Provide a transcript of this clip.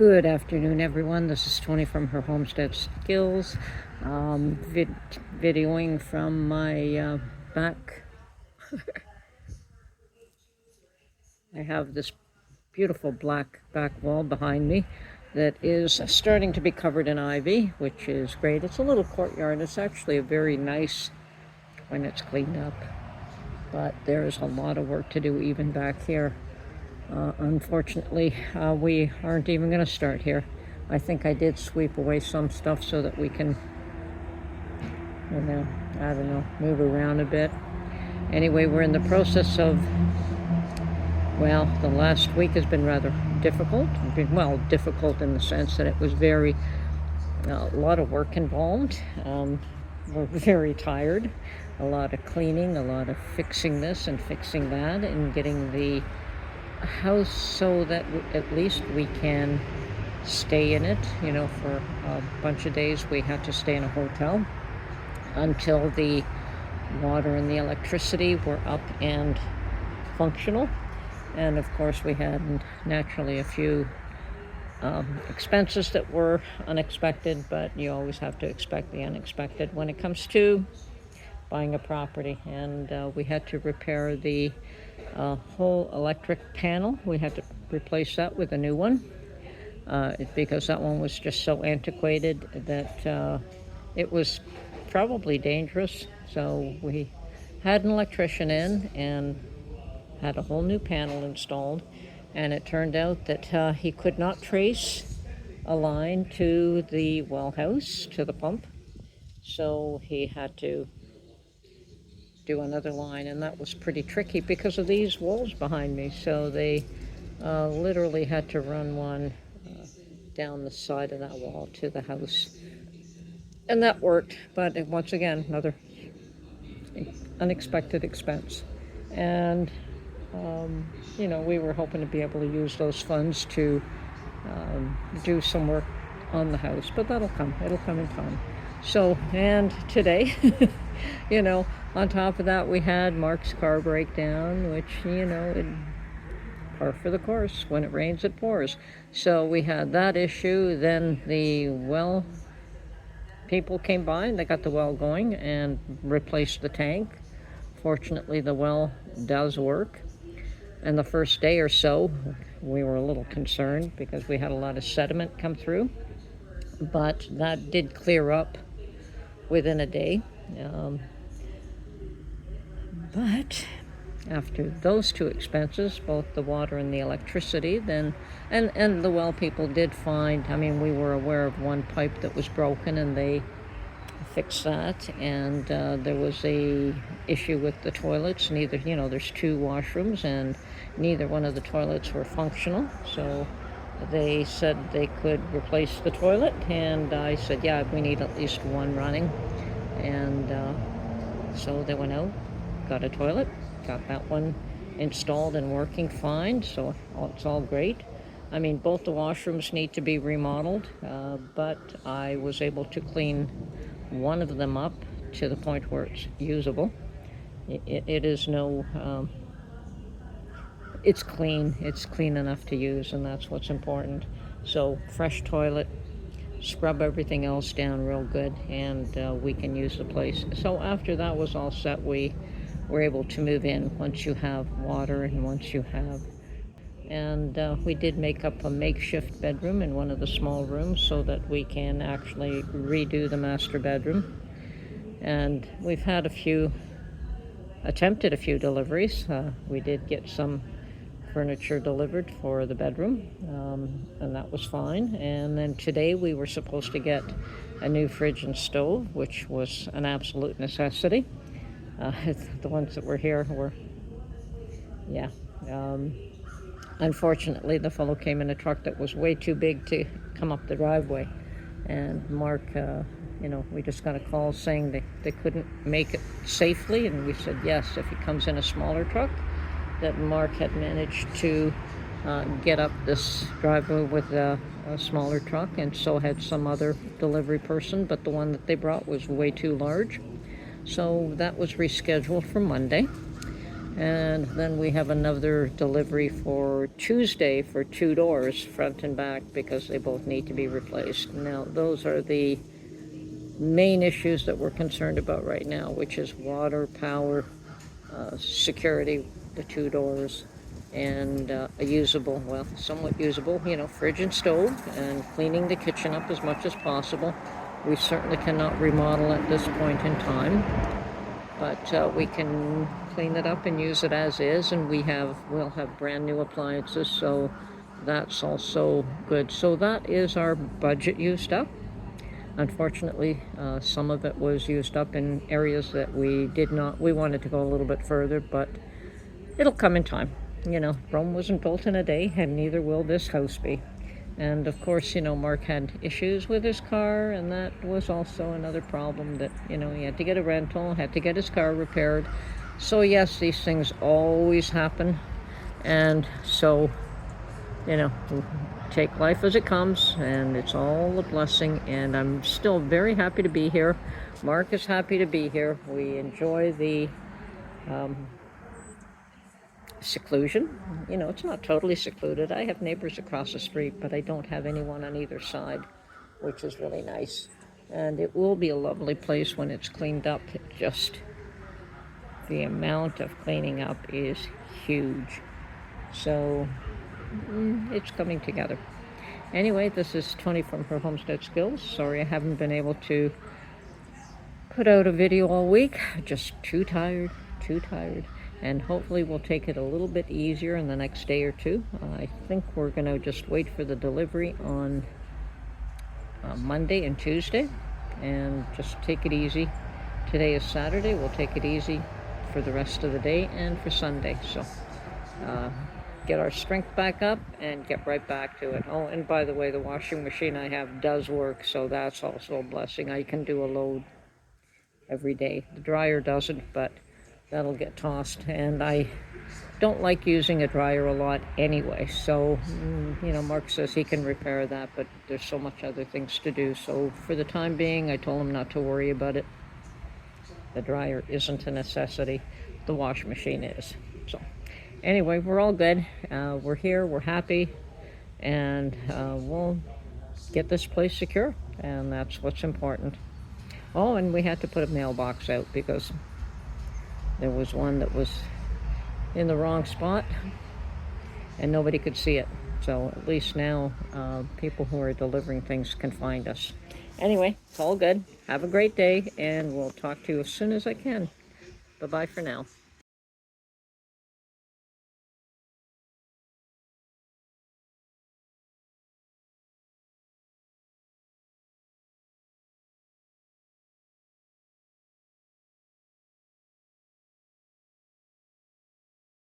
Good afternoon, everyone. This is Tony from her Homestead Skills, videoing from my back. I have this beautiful black back wall behind me that is starting to be covered in ivy, which is great. It's a little courtyard. It's actually a very nice when it's cleaned up, but there's a lot of work to do even back here. Unfortunately, we aren't even going to start here. I think I did sweep away some stuff so that we can, I don't know, move around a bit. Anyway, we're in the process of, well, the last week has been rather difficult. Well, difficult in the sense that it was a lot of work involved. We're very tired. A lot of cleaning, a lot of fixing this and fixing that, and getting the house so that at least we can stay in it. For a bunch of days we had to stay in a hotel until the water and the electricity were up and functional. And of course we had naturally a few expenses that were unexpected, but you always have to expect the unexpected when it comes to buying a property. And we had to repair the whole electric panel. We had to replace that with a new one because that one was just so antiquated that it was probably dangerous. So we had an electrician in and had a whole new panel installed, and it turned out that he could not trace a line to the well house, to the pump, so he had to do another line, and that was pretty tricky because of these walls behind me. So they literally had to run one down the side of that wall to the house, and that worked. But once again, another unexpected expense. And we were hoping to be able to use those funds to do some work on the house, but it'll come in time. So, and today, on top of that, we had Mark's car breakdown, which, it par for the course. When it rains, it pours. So we had that issue. Then the well people came by and they got the well going and replaced the tank. Fortunately, the well does work. And the first day or so, we were a little concerned because we had a lot of sediment come through. But that did clear up within a day. But after those two expenses, both the water and the electricity, then and the well people did find, we were aware of one pipe that was broken, and they fixed that. And there was a issue with the toilets. Neither, there's two washrooms, and neither one of the toilets were functional. So they said they could replace the toilet, and I said, yeah, we need at least one running. And so they went out, got a toilet, got that one installed and working fine, so it's all great. Both the washrooms need to be remodeled, but I was able to clean one of them up to the point where it's usable. It is no, it's clean enough to use, and that's what's important. So fresh toilet, scrub everything else down real good, and we can use the place. So after that was all set, we were able to move in once you have water and once you have, and we did make up a makeshift bedroom in one of the small rooms so that we can actually redo the master bedroom. And we've had attempted a few deliveries. We did get some furniture delivered for the bedroom, and that was fine. And then today we were supposed to get a new fridge and stove, which was an absolute necessity. The ones that were here were, unfortunately the fellow came in a truck that was way too big to come up the driveway, and Mark, we just got a call saying they couldn't make it safely, and we said yes, if he comes in a smaller truck. That Mark had managed to get up this driveway with a smaller truck, and so had some other delivery person, but the one that they brought was way too large. So that was rescheduled for Monday. And then we have another delivery for Tuesday for 2 doors, front and back, because they both need to be replaced. Now, those are the main issues that we're concerned about right now, which is water, power, security, the 2 doors, and a usable, well, somewhat usable, fridge and stove, and cleaning the kitchen up as much as possible. We certainly cannot remodel at this point in time, but we can clean it up and use it as is, and we'll have brand new appliances, so that's also good. So that is our budget used up. Unfortunately, some of it was used up in areas that we wanted to go a little bit further, but it'll come in time. Rome wasn't built in a day, and neither will this house be. And of course, Mark had issues with his car, and that was also another problem that, he had to get a rental, had to get his car repaired. So yes, these things always happen. And so, take life as it comes, and it's all a blessing. And I'm still very happy to be here. Mark is happy to be here. We enjoy the seclusion. It's not totally secluded. I have neighbors across the street, but I don't have anyone on either side, which is really nice. And it will be a lovely place when it's cleaned up. Just the amount of cleaning up is huge. So it's coming together. Anyway, this is Tony from Her Homestead Skills. Sorry I haven't been able to put out a video all week. Just too tired. And hopefully we'll take it a little bit easier in the next day or two. I think we're going to just wait for the delivery on Monday and Tuesday, and just take it easy. Today is Saturday. We'll take it easy for the rest of the day and for Sunday. So get our strength back up and get right back to it. Oh, and by the way, the washing machine I have does work, so that's also a blessing. I can do a load every day. The dryer doesn't, but that'll get tossed, and I don't like using a dryer a lot anyway, so Mark says he can repair that, but there's so much other things to do. So for the time being, I told him not to worry about it. The dryer isn't a necessity. The washing machine is. So anyway, we're all good. We're here, we're happy, and we'll get this place secure, and that's what's important. Oh, and we had to put a mailbox out because there was one that was in the wrong spot and nobody could see it. So at least now people who are delivering things can find us. Anyway, it's all good. Have a great day, and we'll talk to you as soon as I can. Bye-bye for now.